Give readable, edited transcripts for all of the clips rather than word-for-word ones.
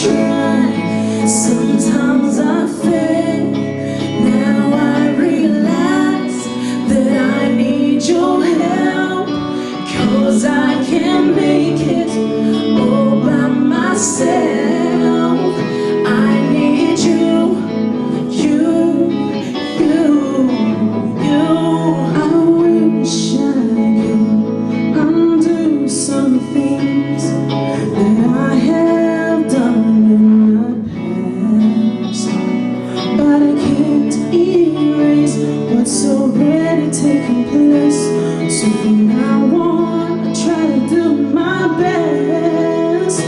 try, sometimes I fail. Now I realize that I need your help, 'cause I can't make it all by myself. I need you, you. I wish I could undo some things that I have done in the past, but I can't erase what's already taken place. So from now on, I try to do my best,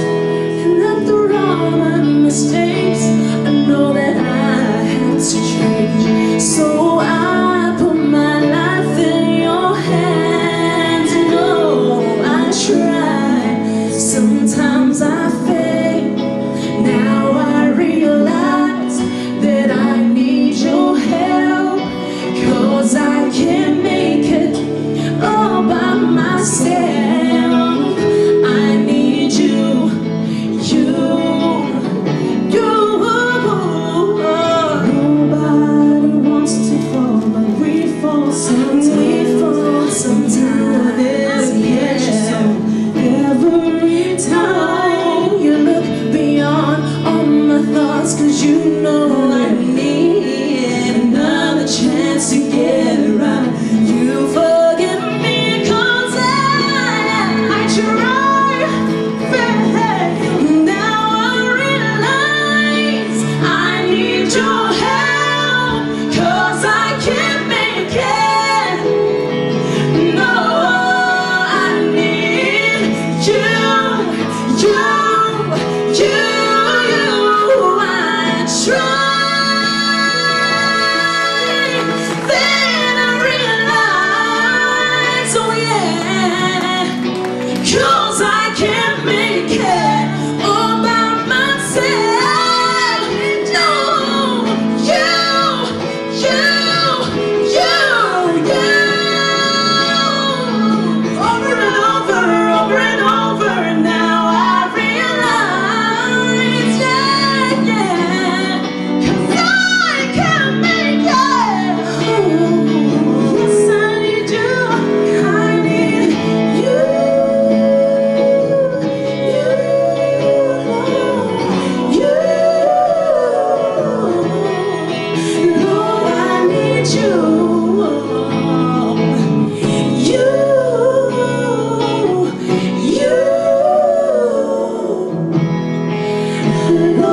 and after all my mistakes, I know that I have to change. So I put my life in your hands, and oh, I try, sometimes I fail. Now I realize that I need your help, 'cause I can't make it all by myself. I need you, you. Nobody wants to fall, but we fall sometimes. Yeah. Every time you look beyond all my thoughts, 'cause you know I need another chance to get it right. You forgive me, 'cause I try. Now I realize I need your help, 'cause I can't make it. No, I need you, you. I try, then I realize, oh yeah, 'cause I can't make it all by myself. No, you. Over and over, and now I realize, yeah, 'cause I can't make it. Yes, I need you, I need you, Lord, I need you. Lord,